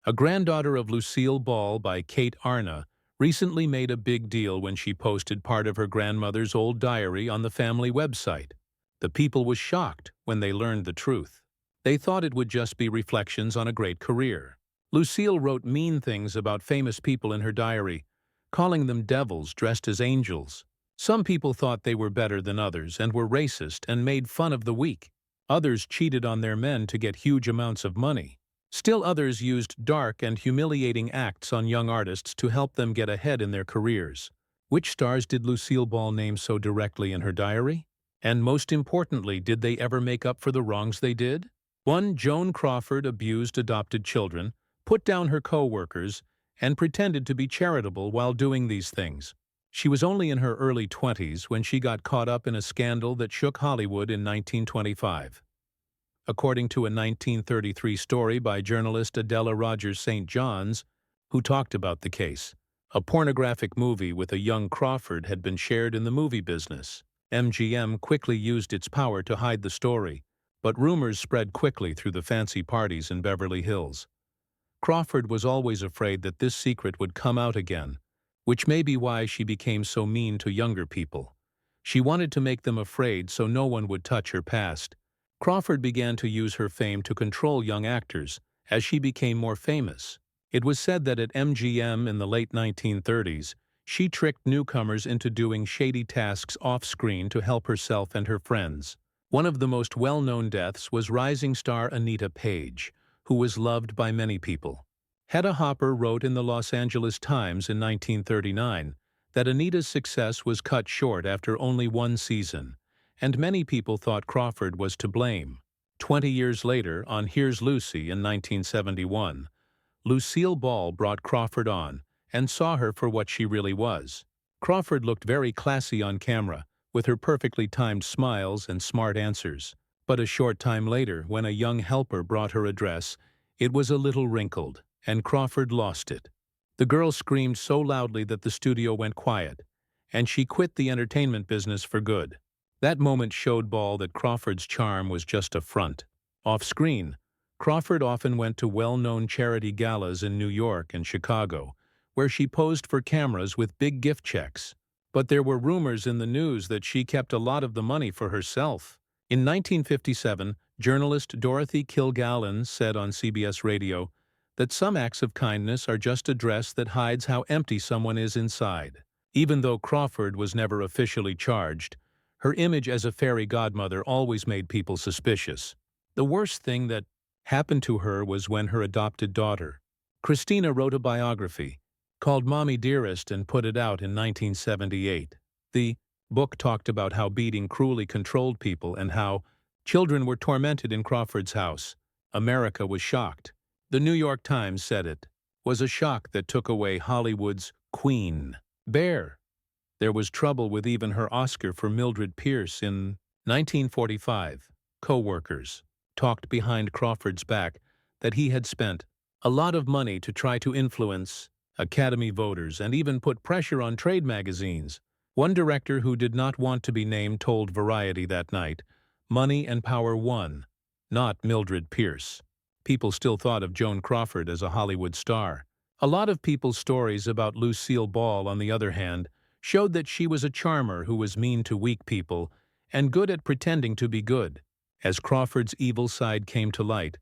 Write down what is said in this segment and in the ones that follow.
A granddaughter of Lucille Ball by Kate Arna recently made a big deal when she posted part of her grandmother's old diary on the family website. The people was shocked when they learned the truth. They thought it would just be reflections on a great career. Lucille wrote mean things about famous people in her diary, calling them devils dressed as angels. Some people thought they were better than others and were racist and made fun of the weak. Others cheated on their men to get huge amounts of money. Still others used dark and humiliating acts on young artists to help them get ahead in their careers. Which stars did Lucille Ball name so directly in her diary? And most importantly, did they ever make up for the wrongs they did? 1. Joan Crawford abused adopted children, put down her co-workers, and pretended to be charitable while doing these things. She was only in her early 20s when she got caught up in a scandal that shook Hollywood in 1925. According to a 1933 story by journalist Adela Rogers St. John's, who talked about the case, a pornographic movie with a young Crawford had been shared in the movie business. MGM quickly used its power to hide the story, but rumors spread quickly through the fancy parties in Beverly Hills. Crawford was always afraid that this secret would come out again, which may be why she became so mean to younger people. She wanted to make them afraid so no one would touch her past. Crawford began to use her fame to control young actors as she became more famous. It was said that at MGM in the late 1930s, she tricked newcomers into doing shady tasks off-screen to help herself and her friends. One of the most well-known deaths was rising star Anita Page, who was loved by many people. Hedda Hopper wrote in the Los Angeles Times in 1939 that Anita's success was cut short after only one season, and many people thought Crawford was to blame. 20 years later, on Here's Lucy in 1971, Lucille Ball brought Crawford on and saw her for what she really was. Crawford looked very classy on camera, with her perfectly timed smiles and smart answers. But a short time later, when a young helper brought her a dress, it was a little wrinkled, and Crawford lost it. The girl screamed so loudly that the studio went quiet, and she quit the entertainment business for good. That moment showed Ball that Crawford's charm was just a front. Off-screen, Crawford often went to well-known charity galas in New York and Chicago, where she posed for cameras with big gift checks. But there were rumors in the news that she kept a lot of the money for herself. In 1957, journalist Dorothy Kilgallen said on CBS Radio that some acts of kindness are just a dress that hides how empty someone is inside. Even though Crawford was never officially charged, her image as a fairy godmother always made people suspicious. The worst thing that happened to her was when her adopted daughter, Christina, wrote a biography called Mommy Dearest and put it out in 1978. The book talked about how beating cruelly controlled people and how children were tormented in Crawford's house. America was shocked. The New York Times said it was a shock that took away Hollywood's queen. Bear. There was trouble with even her Oscar for Mildred Pierce in 1945. Co-workers talked behind Crawford's back that he had spent a lot of money to try to influence Academy voters and even put pressure on trade magazines. One director who did not want to be named told Variety that night, "Money and power won, not Mildred Pierce." People still thought of Joan Crawford as a Hollywood star. A lot of people's stories about Lucille Ball, on the other hand, showed that she was a charmer who was mean to weak people and good at pretending to be good. As Crawford's evil side came to light,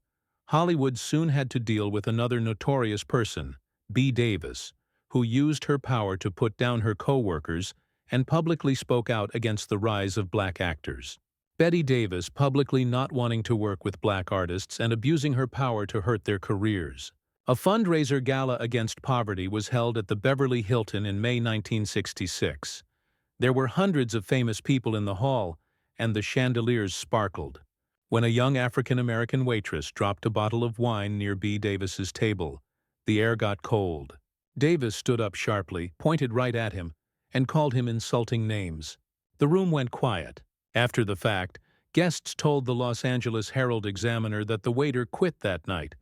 Hollywood soon had to deal with another notorious person, Bette Davis, who used her power to put down her co-workers and publicly spoke out against the rise of black actors. Bette Davis publicly not wanting to work with black artists and abusing her power to hurt their careers. A fundraiser gala against poverty was held at the Beverly Hilton in May 1966. There were hundreds of famous people in the hall, and the chandeliers sparkled. When a young African-American waitress dropped a bottle of wine near Bette Davis's table, the air got cold. Davis stood up sharply, pointed right at him, and called him insulting names. The room went quiet. After the fact, guests told the Los Angeles Herald-Examiner that the waiter quit that night,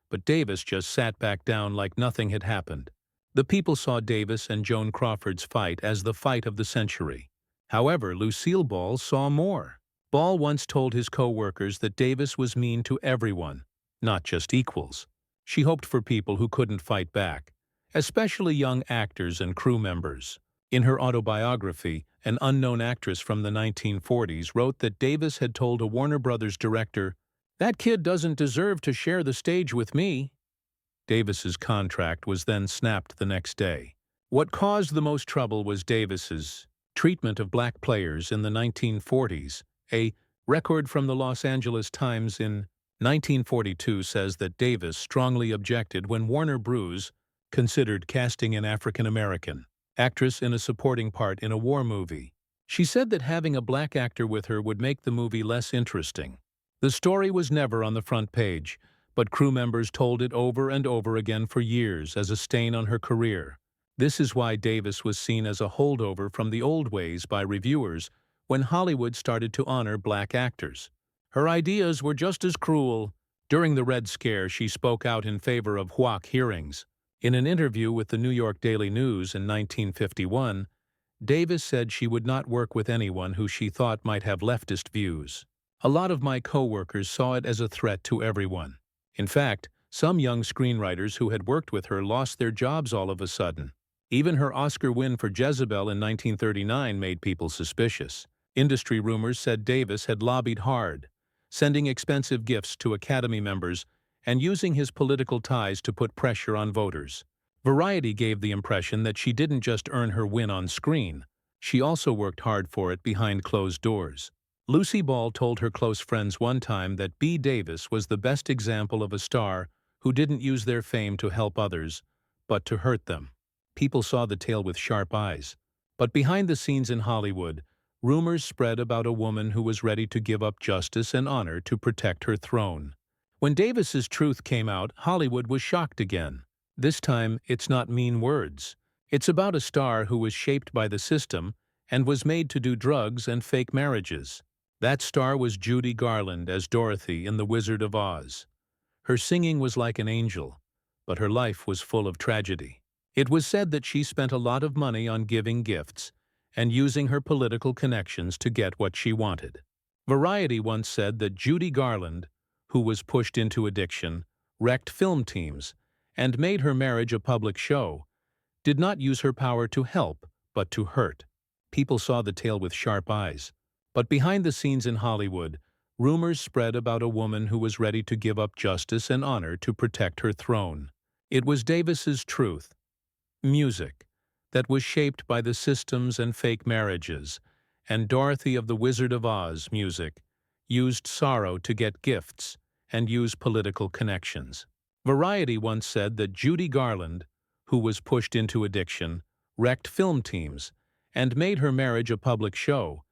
but Davis just sat back down like nothing had happened. The people saw Davis and Joan Crawford's fight as the fight of the century. However, Lucille Ball saw more. Ball once told his co-workers that Davis was mean to everyone, not just equals. She hoped for people who couldn't fight back, especially young actors and crew members. In her autobiography, an unknown actress from the 1940s wrote that Davis had told a Warner Brothers director, "That kid doesn't deserve to share the stage with me." Davis's contract was then snapped the next day. What caused the most trouble was Davis's treatment of black players in the 1940s. A record from the Los Angeles Times in 1942 says that Davis strongly objected when Warner Bros. Considered casting an African-American actress in a supporting part in a war movie. She said that having a black actor with her would make the movie less interesting. The story was never on the front page, but crew members told it over and over again for years as a stain on her career. This is why Davis was seen as a holdover from the old ways by reviewers when Hollywood started to honor black actors. Her ideas were just as cruel. During the Red Scare, she spoke out in favor of WAC hearings. In an interview with the New York Daily News in 1951, Davis said she would not work with anyone who she thought might have leftist views. "A lot of my co-workers saw it as a threat to everyone. In fact, some young screenwriters who had worked with her lost their jobs all of a sudden. Even her Oscar win for Jezebel in 1939 made people suspicious. Industry rumors said Davis had lobbied hard, sending expensive gifts to Academy members and using his political ties to put pressure on voters. Variety gave the impression that she didn't just earn her win on screen, she also worked hard for it behind closed doors. Lucy Ball told her close friends one time that B. Davis was the best example of a star who didn't use their fame to help others, but to hurt them. People saw the tale with sharp eyes. But behind the scenes in Hollywood, rumors spread about a woman who was ready to give up justice and honor to protect her throne. When Davis's truth came out, Hollywood was shocked again. This time, it's not mean words. It's about a star who was shaped by the system and was made to do drugs and fake marriages. That star was Judy Garland as Dorothy in The Wizard of Oz. Her singing was like an angel, but her life was full of tragedy. It was said that she spent a lot of money on giving gifts and using her political connections to get what she wanted. Variety once said that Judy Garland, who was pushed into addiction, wrecked film teams, and made her marriage a public show, did not use her power to help, but to hurt. People saw the tale with sharp eyes. But behind the scenes in Hollywood, rumors spread about a woman who was ready to give up justice and honor to protect her throne. It was Davis's truth, music, that was shaped by the systems and fake marriages, and Dorothy of The Wizard of Oz music used sorrow to get gifts and use political connections. Variety once said that Judy Garland, who was pushed into addiction, wrecked film teams, and made her marriage a public show,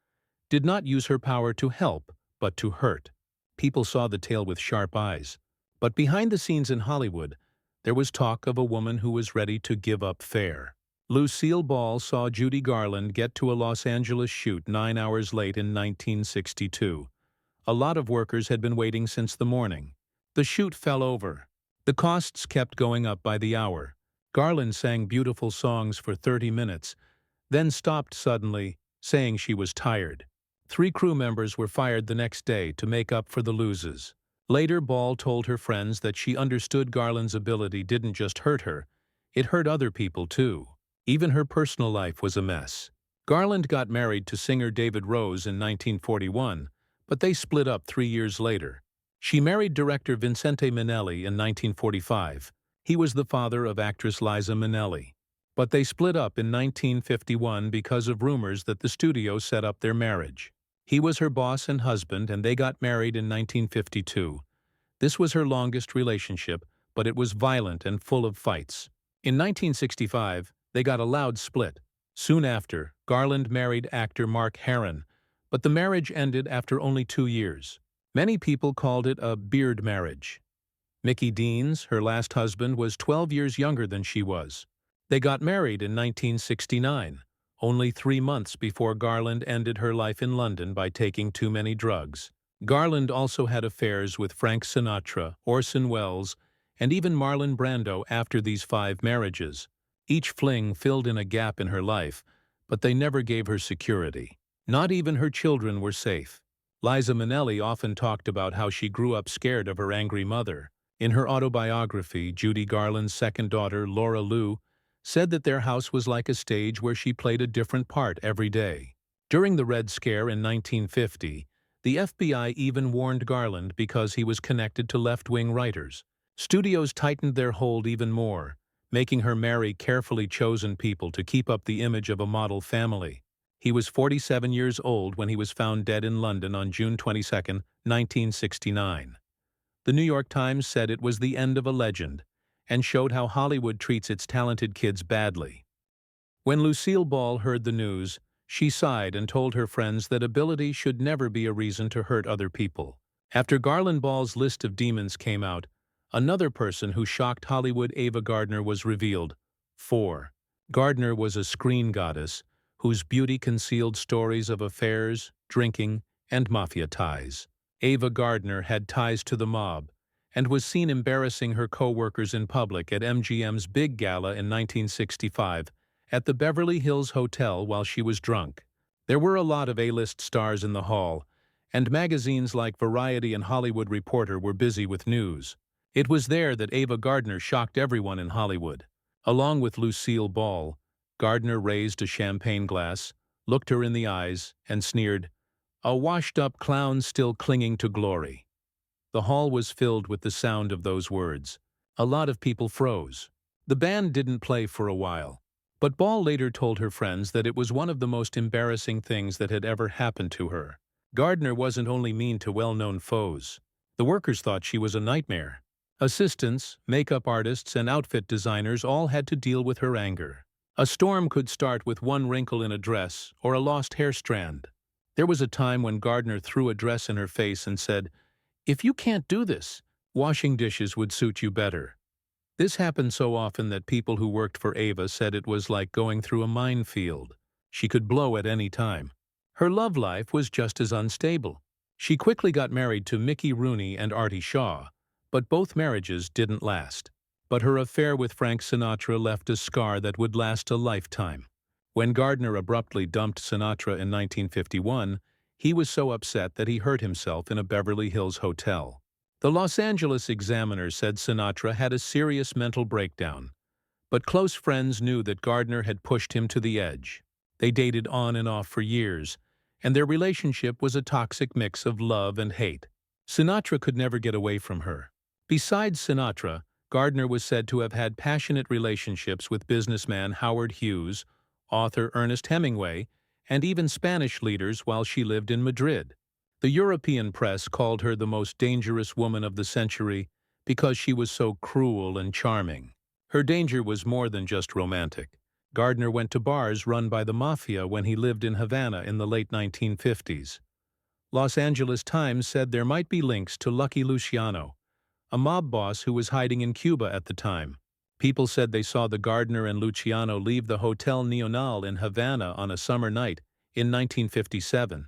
did not use her power to help, but to hurt. People saw the tale with sharp eyes. But behind the scenes in Hollywood, there was talk of a woman who was ready to give up fair. Lucille Ball saw Judy Garland get to a Los Angeles shoot 9 hours late in 1962. A lot of workers had been waiting since the morning. The shoot fell over. The costs kept going up by the hour. Garland sang beautiful songs for 30 minutes, then stopped suddenly, saying she was tired. 3 crew members were fired the next day to make up for the losses. Later, Ball told her friends that she understood Garland's ability didn't just hurt her, it hurt other people too. Even her personal life was a mess. Garland got married to singer David Rose in 1941, but they split up 3 years later. She married director Vincente Minnelli in 1945. He was the father of actress Liza Minnelli. But they split up in 1951 because of rumors that the studio set up their marriage. He was her boss and husband, and they got married in 1952. This was her longest relationship, but it was violent and full of fights. In 1965, they got a loud split. Soon after, Garland married actor Mark Harron, but the marriage ended after only 2 years. Many people called it a beard marriage. Mickey Deans, her last husband, was 12 years younger than she was. They got married in 1969, only 3 months before Garland ended her life in London by taking too many drugs. Garland also had affairs with Frank Sinatra, Orson Welles, and even Marlon Brando after these 5 marriages. Each fling filled in a gap in her life, but they never gave her security. Not even her children were safe. Liza Minnelli often talked about how she grew up scared of her angry mother. In her autobiography, Judy Garland's second daughter, Laura Lou, said that their house was like a stage where she played a different part every day. During the Red Scare in 1950, the FBI even warned Garland because he was connected to left-wing writers. Studios tightened their hold even more, making her marry carefully chosen people to keep up the image of a model family. He was 47 years old when he was found dead in London on June 22, 1969. The New York Times said it was the end of a legend and showed how Hollywood treats its talented kids badly. When Lucille Ball heard the news, she sighed and told her friends that ability should never be a reason to hurt other people. After Garland Ball's list of demons came out, another person who shocked Hollywood, Ava Gardner, was revealed. 4. Gardner was a screen goddess whose beauty concealed stories of affairs, drinking, and mafia ties. Ava Gardner had ties to the mob and was seen embarrassing her co-workers in public at MGM's Big Gala in 1965 at the Beverly Hills Hotel while she was drunk. There were a lot of A-list stars in the hall, and magazines like Variety and Hollywood Reporter were busy with news. It was there that Ava Gardner shocked everyone in Hollywood. Along with Lucille Ball, Gardner raised a champagne glass, looked her in the eyes, and sneered, "A washed-up clown still clinging to glory." The hall was filled with the sound of those words. A lot of people froze. The band didn't play for a while, but Ball later told her friends that it was one of the most embarrassing things that had ever happened to her. Gardner wasn't only mean to well-known foes. The workers thought she was a nightmare. Assistants, makeup artists, and outfit designers all had to deal with her anger. A storm could start with one wrinkle in a dress or a lost hair strand. There was a time when Gardner threw a dress in her face and said, "If you can't do this, washing dishes would suit you better." This happened so often that people who worked for Ava said it was like going through a minefield. She could blow at any time. Her love life was just as unstable. She quickly got married to Mickey Rooney and Artie Shaw, but both marriages didn't last. But her affair with Frank Sinatra left a scar that would last a lifetime. When Gardner abruptly dumped Sinatra in 1951, he was so upset that he hurt himself in a Beverly Hills hotel. The Los Angeles Examiner said Sinatra had a serious mental breakdown, but close friends knew that Gardner had pushed him to the edge. They dated on and off for years, and their relationship was a toxic mix of love and hate. Sinatra could never get away from her. Besides Sinatra, Gardner was said to have had passionate relationships with businessman Howard Hughes, author Ernest Hemingway, and even Spanish leaders while she lived in Madrid. The European press called her the most dangerous woman of the century because she was so cruel and charming. Her danger was more than just romantic. Gardner went to bars run by the mafia when he lived in Havana in the late 1950s. Los Angeles Times said there might be links to Lucky Luciano, a mob boss who was hiding in Cuba at the time. People said they saw the Gardner and Luciano leave the Hotel Neonal in Havana on a summer night in 1957.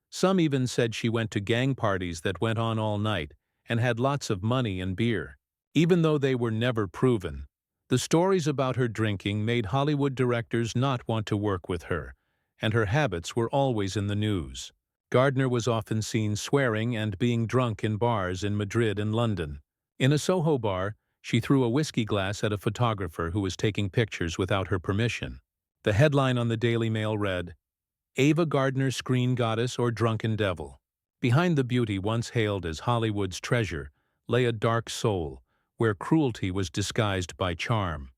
Some even said she went to gang parties that went on all night and had lots of money and beer. Even though they were never proven, the stories about her drinking made Hollywood directors not want to work with her, and her habits were always in the news. Gardner was often seen swearing and being drunk in bars in Madrid and London. In a Soho bar, she threw a whiskey glass at a photographer who was taking pictures without her permission. The headline on the Daily Mail read, "Ava Gardner, Screen Goddess or Drunken Devil." Behind the beauty once hailed as Hollywood's treasure lay a dark soul, where cruelty was disguised by charm.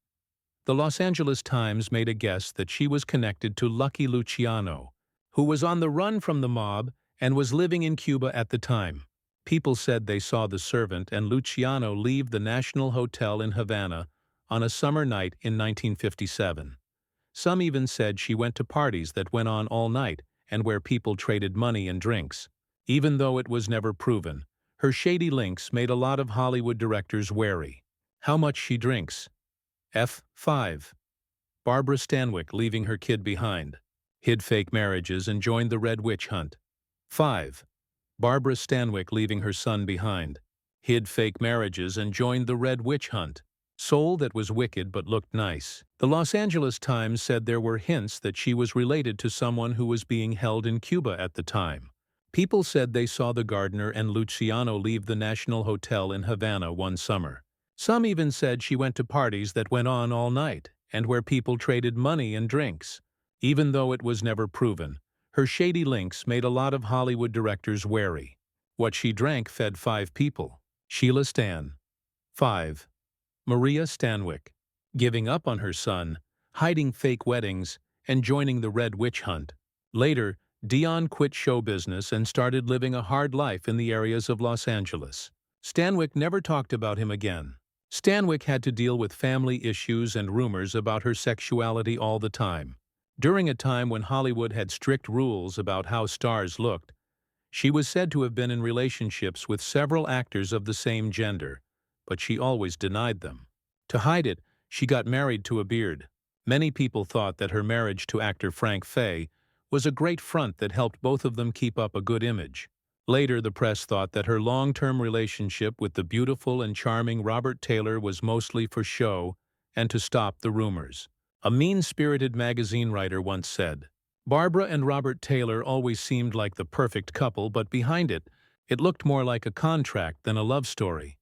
The Los Angeles Times made a guess that she was connected to Lucky Luciano, who was on the run from the mob and was living in Cuba at the time. People said they saw the servant and Luciano leave the National Hotel in Havana on a summer night in 1957. Some even said she went to parties that went on all night and where people traded money and drinks. Even though it was never proven, her shady links made a lot of Hollywood directors wary. How much she drinks. F5. Barbara Stanwyck leaving her kid behind. Hid fake marriages and joined the Red Witch Hunt. 5. Barbara Stanwyck leaving her son behind. Hid fake marriages and joined the Red Witch Hunt. Soul that was wicked but looked nice. The Los Angeles Times said there were hints that she was related to someone who was being held in Cuba at the time. People said they saw the gardener and Luciano leave the National Hotel in Havana one summer. Some even said she went to parties that went on all night and where people traded money and drinks. Even though it was never proven, her shady links made a lot of Hollywood directors wary. What she drank fed 5 people. Sheila Stan. 5. Maria Stanwyck. Giving up on her son, hiding fake weddings, and joining the Red Witch Hunt. Later, Dion quit show business and started living a hard life in the areas of Los Angeles. Stanwyck never talked about him again. Stanwyck had to deal with family issues and rumors about her sexuality all the time. During a time when Hollywood had strict rules about how stars looked, she was said to have been in relationships with several actors of the same gender, but she always denied them. To hide it, she got married to a beard. Many people thought that her marriage to actor Frank Fay was a great front that helped both of them keep up a good image. Later, the press thought that her long-term relationship with the beautiful and charming Robert Taylor was mostly for show and to stop the rumors. A mean-spirited magazine writer once said, "Barbara and Robert Taylor always seemed like the perfect couple, but behind it, it looked more like a contract than a love story."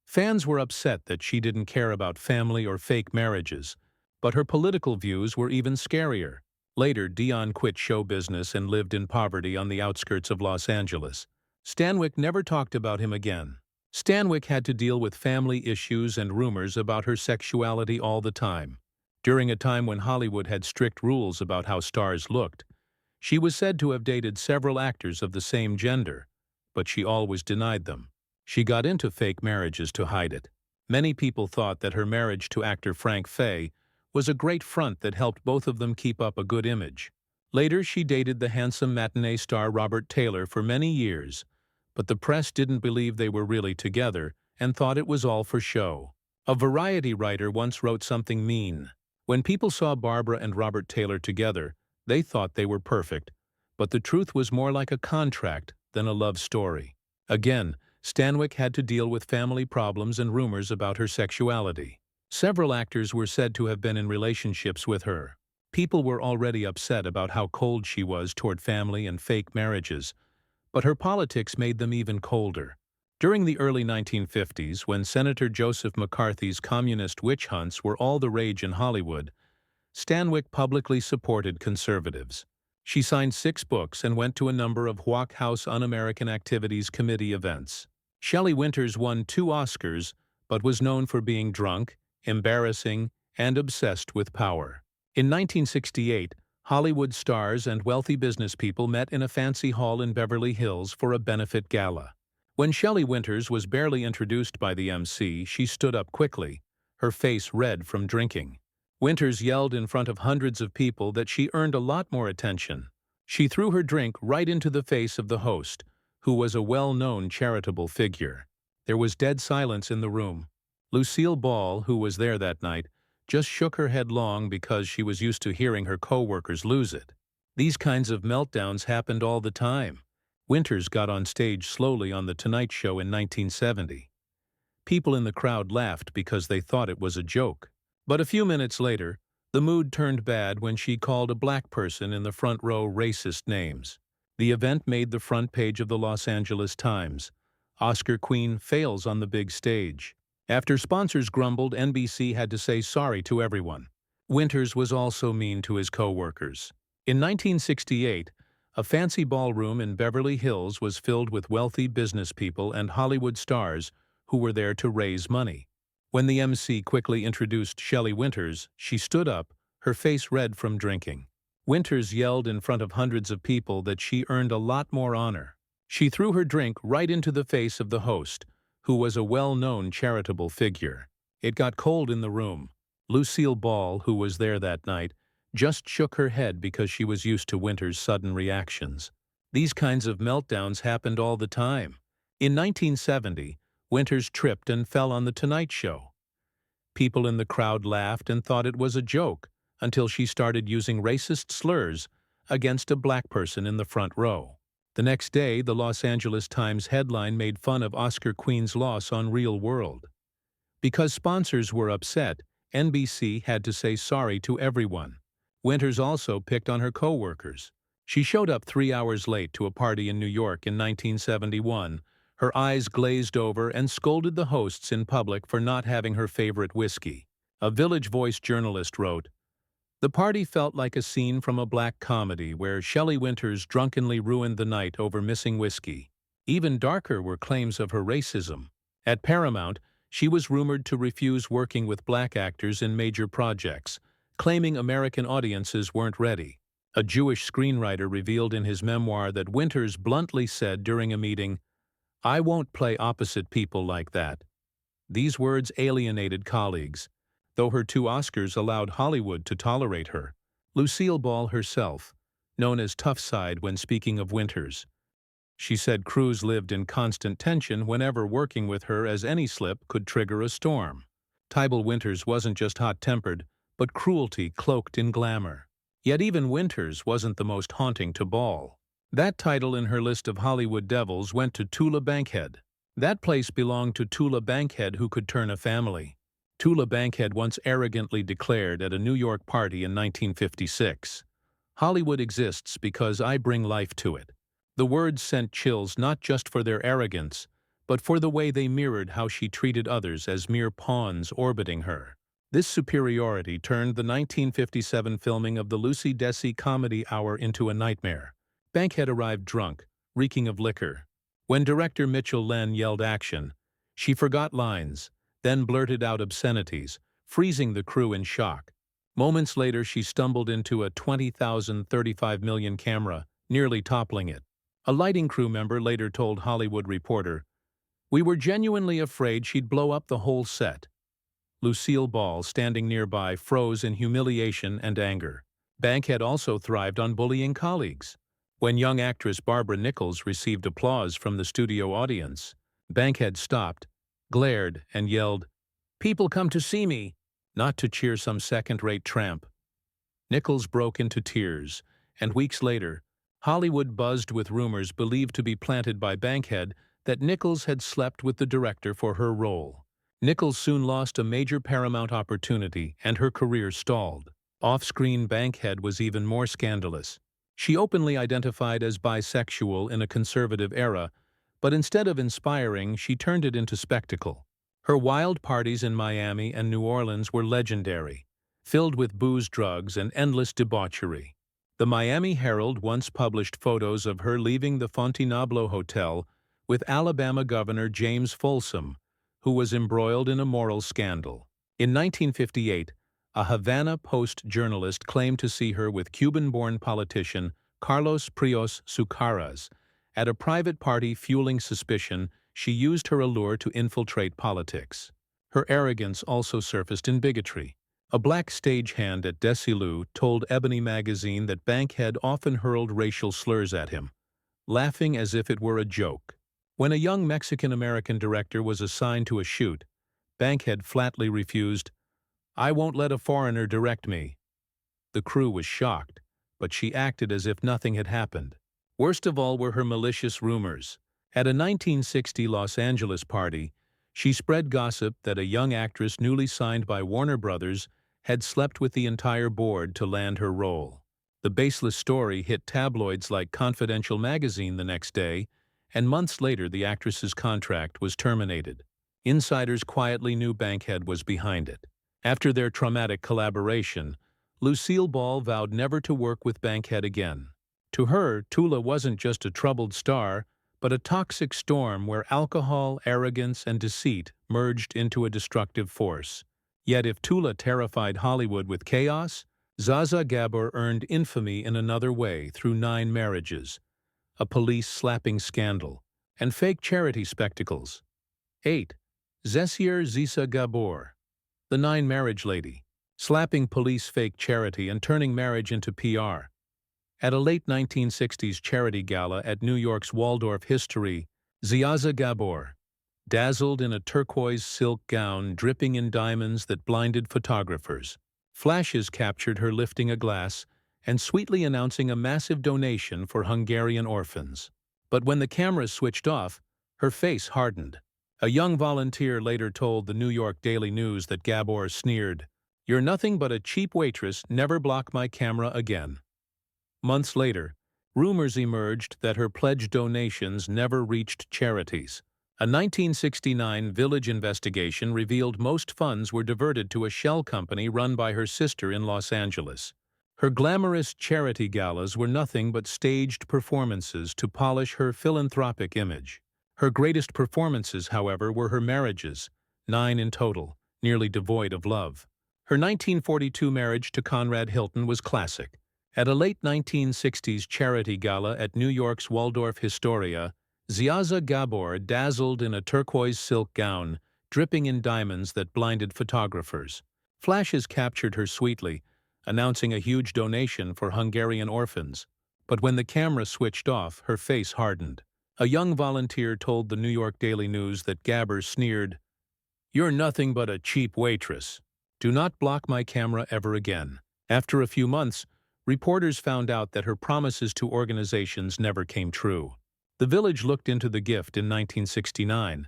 Fans were upset that she didn't care about family or fake marriages, but her political views were even scarier. Later, Dion quit show business and lived in poverty on the outskirts of Los Angeles. Stanwyck never talked about him again. Stanwyck had to deal with family issues and rumors about her sexuality all the time. During a time when Hollywood had strict rules about how stars looked, she was said to have dated several actors of the same gender, but she always denied them. She got into fake marriages to hide it. Many people thought that her marriage to actor Frank Fay was a great front that helped both of them keep up a good image. Later, she dated the handsome matinee star Robert Taylor for many years, but the press didn't believe they were really together and thought it was all for show. A Variety writer once wrote something mean. When people saw Barbara and Robert Taylor together, they thought they were perfect, but the truth was more like a contract than a love story. Again, Stanwyck had to deal with family problems and rumors about her sexuality. Several actors were said to have been in relationships with her. People were already upset about how cold she was toward family and fake marriages, but her politics made them even colder. During the early 1950s, when Senator Joseph McCarthy's communist witch hunts were all the rage in Hollywood, Stanwyck publicly supported conservatives. She signed 6 books and went to a number of White House Un-American Activities Committee events. Shelley Winters won 2 Oscars, but was known for being drunk, embarrassing, and obsessed with power. In 1968, Hollywood stars and wealthy business people met in a fancy hall in Beverly Hills for a benefit gala. When Shelley Winters was barely introduced by the MC, she stood up quickly, her face red from drinking. Winters yelled in front of hundreds of people that she earned a lot more attention. She threw her drink right into the face of the host, who was a well-known charitable figure. There was dead silence in the room. Lucille Ball, who was there that night, just shook her head long because she was used to hearing her co-workers lose it. These kinds of meltdowns happened all the time. Winters got on stage slowly on The Tonight Show in 1970. People in the crowd laughed because they thought it was a joke. But a few minutes later, the mood turned bad when she called a black person in the front row racist names. The event made the front page of the Los Angeles Times. Oscar Queen fails on the big stage. After sponsors grumbled, NBC had to say sorry to everyone. Winters was also mean to his co-workers. In 1968, a fancy ballroom in Beverly Hills was filled with wealthy business people and Hollywood stars who were there to raise money. When the MC quickly introduced Shelley Winters, she stood up, her face red from drinking. Winters yelled in front of hundreds of people that she earned a lot more honor. She threw her drink right into the face of the host, who was a well-known charitable figure. It got cold in the room. Lucille Ball, who was there that night, just shook her head because she was used to Winters' sudden reactions. These kinds of meltdowns happened all the time. In 1970, Winters tripped and fell on The Tonight Show. People in the crowd laughed and thought it was a joke until she started using racist slurs against a black person in the front row. The next day, the Los Angeles Times headline made fun of Oscar Queen's loss on Real World. Because sponsors were upset, NBC had to say sorry to everyone. Winters also picked on her co-workers. She showed up 3 hours late to a party in New York in 1971, her eyes glazed over, and scolded the hosts in public for not having her favorite whiskey. A Village Voice journalist wrote, "The party felt like a scene from a black comedy where Shelley Winters drunkenly ruined the night over missing whiskey. Even darker were claims of her racism. At Paramount, she was rumored to refuse working with black actors in major projects, claiming American audiences weren't ready." A Jewish screenwriter revealed in his memoir that Winters bluntly said during a meeting, "I won't play opposite people like that." These words alienated colleagues, though her 2 Oscars allowed Hollywood to tolerate her. Lucille Ball herself, known as Tough Side when speaking of Winters. She said crews lived in constant tension whenever working with her, as any slip could trigger a storm. Tybal Winters wasn't just hot-tempered, but cruelty cloaked in glamour. Yet even Winters wasn't the most haunting to Ball. That title in her list of Hollywood devils went to Tula Bankhead. That place belonged to Tula Bankhead, who could turn a family. Tula Bankhead once arrogantly declared at a New York party in 1956, "Hollywood exists because I bring life to it." The words sent chills not just for their arrogance, but for the way they mirrored how she treated others as mere pawns orbiting her. This superiority turned the 1957 filming of the Lucy Desi comedy Hour into a nightmare. Bankhead arrived drunk, reeking of liquor. When director Mitchell Lenn yelled action, she forgot lines, then blurted out obscenities, freezing the crew in shock. Moments later, she stumbled into a 20,035 million camera, nearly toppling it. A lighting crew member later told Hollywood Reporter, "We were genuinely afraid she'd blow up the whole set." Lucille Ball, standing nearby, froze in humiliation and anger. Bankhead also thrived on bullying colleagues. When young actress Barbara Nichols received applause from the studio audience, Bankhead stopped, glared, and yelled, "People come to see me, not to cheer some second-rate tramp." Nichols broke into tears, and weeks later, Hollywood buzzed with rumors believed to be planted by Bankhead that Nichols had slept with the director for her role. Nichols soon lost a major Paramount opportunity, and her career stalled. Off-screen, Bankhead was even more scandalous. She openly identified as bisexual in a conservative era, but instead of inspiring, she turned it into spectacle. Her wild parties in Miami and New Orleans were legendary, filled with booze, drugs, and endless debauchery. The Miami Herald once published photos of her leaving the Fontainebleau Hotel with Alabama Governor James Folsom, who was embroiled in a moral scandal. In 1958, a Havana Post journalist claimed to see her with Cuban-born politician Carlos Prios Sucarras. At a private party fueling suspicion, she used her allure to infiltrate politics. Her arrogance also surfaced in bigotry. A black stagehand at Desilu told Ebony magazine that Bankhead often hurled racial slurs at him, laughing as if it were a joke. When a young Mexican-American director was assigned to a shoot, Bankhead flatly refused, "I won't let a foreigner direct me." The crew was shocked, but she acted as if nothing had happened. Worst of all were her malicious rumors. At a 1960 Los Angeles party, she spread gossip that a young actress newly signed by Warner Brothers had slept with the entire board to land her role. The baseless story hit tabloids like Confidential magazine the next day, and months later the actress's contract was terminated. Insiders quietly knew Bankhead was behind it. After their traumatic collaboration, Lucille Ball vowed never to work with Bankhead again. To her, Tula wasn't just a troubled star, but a toxic storm where alcohol, arrogance, and deceit merged into a destructive force. Yet if Tula terrified Hollywood with chaos, Zsa Gabor earned infamy in another way through 9 marriages, a police-slapping scandal, and fake charity spectacles. 8. Zessier Zsa Gabor, the 9-marriage lady, slapping police fake charity and turning marriage into PR. At a late 1960s charity gala at New York's Waldorf History, Zsa Gabor, dazzled in a turquoise silk gown dripping in diamonds that blinded photographers. Flashes captured her lifting a glass and sweetly announcing a massive donation for Hungarian orphans. But when the cameras switched off, her face hardened. A young volunteer later told the New York Daily News that Gabor sneered, "You're nothing but a cheap waitress, never block my camera again." Months later, Rumors emerged that her pledged donations never reached charities. A 1969 Village investigation revealed most funds were diverted to a shell company run by her sister in Los Angeles. Her glamorous charity galas were nothing but staged performances to polish her philanthropic image. Her greatest performances, however, were her marriages, 9 in total, nearly devoid of love. Her 1942 marriage to Conrad Hilton was classic. At a late 1960s charity gala at New York's Waldorf Astoria, Ziaza Gabor dazzled in a turquoise silk gown, dripping in diamonds that blinded photographers. Flashes captured her sweetly, announcing a huge donation for Hungarian orphans. But when the camera switched off, her face hardened. A young volunteer told the New York Daily News that Gabor sneered, "You're nothing but a cheap waitress. Do not block my camera ever again." After a few months, reporters found out that her promises to organizations never came true. The Village looked into the gift in 1969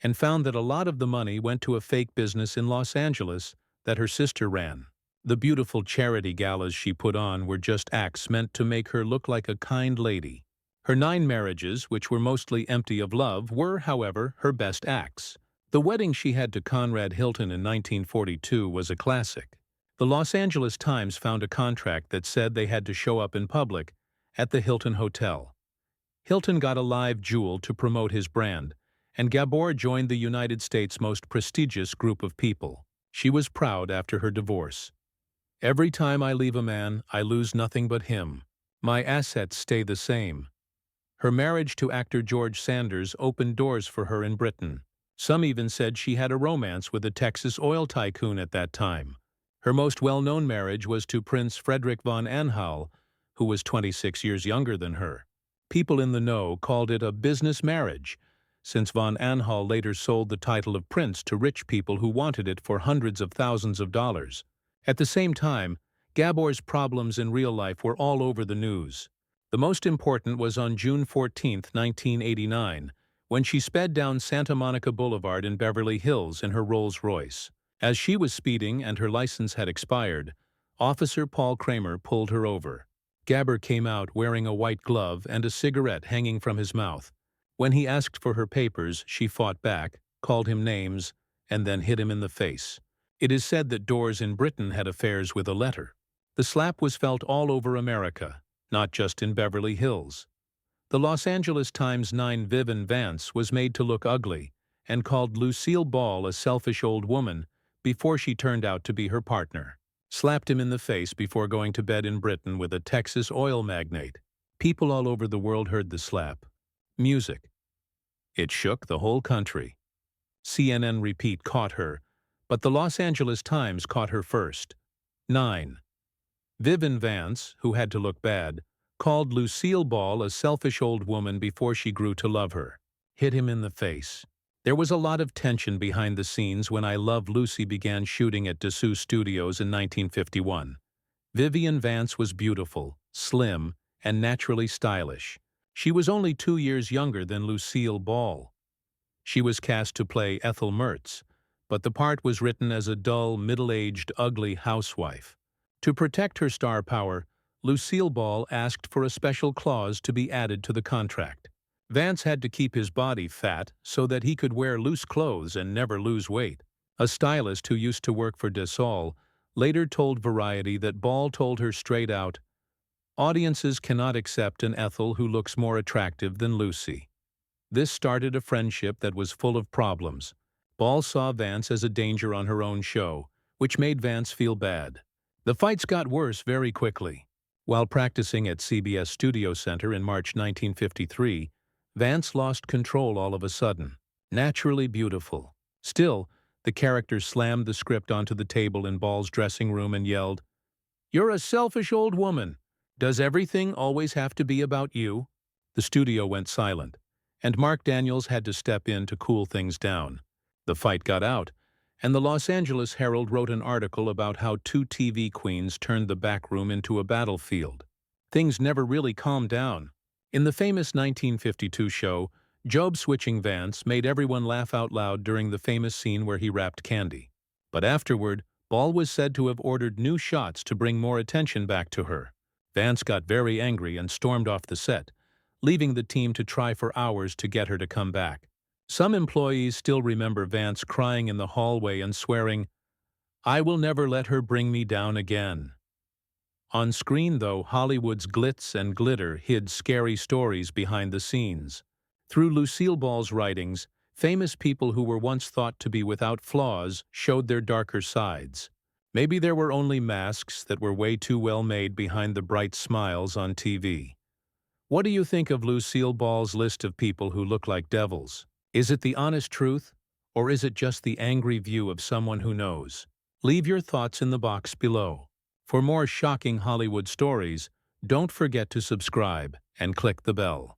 and found that a lot of the money went to a fake business in Los Angeles that her sister ran. The beautiful charity galas she put on were just acts meant to make her look like a kind lady. Her 9 marriages, which were mostly empty of love, were, however, her best acts. The wedding she had to Conrad Hilton in 1942 was a classic. The Los Angeles Times found a contract that said they had to show up in public at the Hilton Hotel. Hilton got a live jewel to promote his brand, and Gabor joined the United States' most prestigious group of people. She was proud after her divorce. "Every time I leave a man, I lose nothing but him. My assets stay the same." Her marriage to actor George Sanders opened doors for her in Britain. Some even said she had a romance with a Texas oil tycoon at that time. Her most well-known marriage was to Prince Friedrich von Anhalt, who was 26 years younger than her. People in the know called it a business marriage, since von Anhalt later sold the title of prince to rich people who wanted it for hundreds of thousands of dollars. At the same time, Gabor's problems in real life were all over the news. The most important was on June 14, 1989, when she sped down Santa Monica Boulevard in Beverly Hills in her Rolls-Royce. As she was speeding and her license had expired, Officer Paul Kramer pulled her over. Gabor came out wearing a white glove and a cigarette hanging from his mouth. When he asked for her papers, she fought back, called him names, and then hit him in the face. It is said that Doors in Britain had affairs with a letter. The slap was felt all over America, not just in Beverly Hills. The Los Angeles Times 9 Vivian Vance was made to look ugly and called Lucille Ball a selfish old woman before she turned out to be her partner. Slapped him in the face before going to bed in Britain with a Texas oil magnate. People all over the world heard the slap. Music. It shook the whole country. CNN repeat caught her, but the Los Angeles Times caught her first. 9. Vivian Vance, who had to look bad, called Lucille Ball a selfish old woman before she grew to love her. Hit him in the face. There was a lot of tension behind the scenes when I Love Lucy began shooting at Dassault Studios in 1951. Vivian Vance was beautiful, slim, and naturally stylish. She was only 2 years younger than Lucille Ball. She was cast to play Ethel Mertz, but the part was written as a dull, middle-aged, ugly housewife. To protect her star power, Lucille Ball asked for a special clause to be added to the contract. Vance had to keep his body fat so that he could wear loose clothes and never lose weight. A stylist who used to work for Dassault later told Variety that Ball told her straight out, "Audiences cannot accept an Ethel who looks more attractive than Lucy." This started a friendship that was full of problems. Ball saw Vance as a danger on her own show, which made Vance feel bad. The fights got worse very quickly. While practicing at CBS Studio Center in March 1953, Vance lost control all of a sudden. Naturally beautiful. Still, the character slammed the script onto the table in Ball's dressing room and yelled, "You're a selfish old woman. Does everything always have to be about you?" The studio went silent, and Mark Daniels had to step in to cool things down. The fight got out, and the Los Angeles Herald wrote an article about how 2 TV queens turned the back room into a battlefield. Things never really calmed down. In the famous 1952 show, Job switching Vance made everyone laugh out loud during the famous scene where he wrapped candy. But afterward, Ball was said to have ordered new shots to bring more attention back to her. Vance got very angry and stormed off the set, leaving the team to try for hours to get her to come back. Some employees still remember Vance crying in the hallway and swearing, "I will never let her bring me down again." On screen, though, Hollywood's glitz and glitter hid scary stories behind the scenes. Through Lucille Ball's writings, famous people who were once thought to be without flaws showed their darker sides. Maybe there were only masks that were way too well made behind the bright smiles on TV. What do you think of Lucille Ball's list of people who look like devils? Is it the honest truth, or is it just the angry view of someone who knows? Leave your thoughts in the box below. For more shocking Hollywood stories, don't forget to subscribe and click the bell.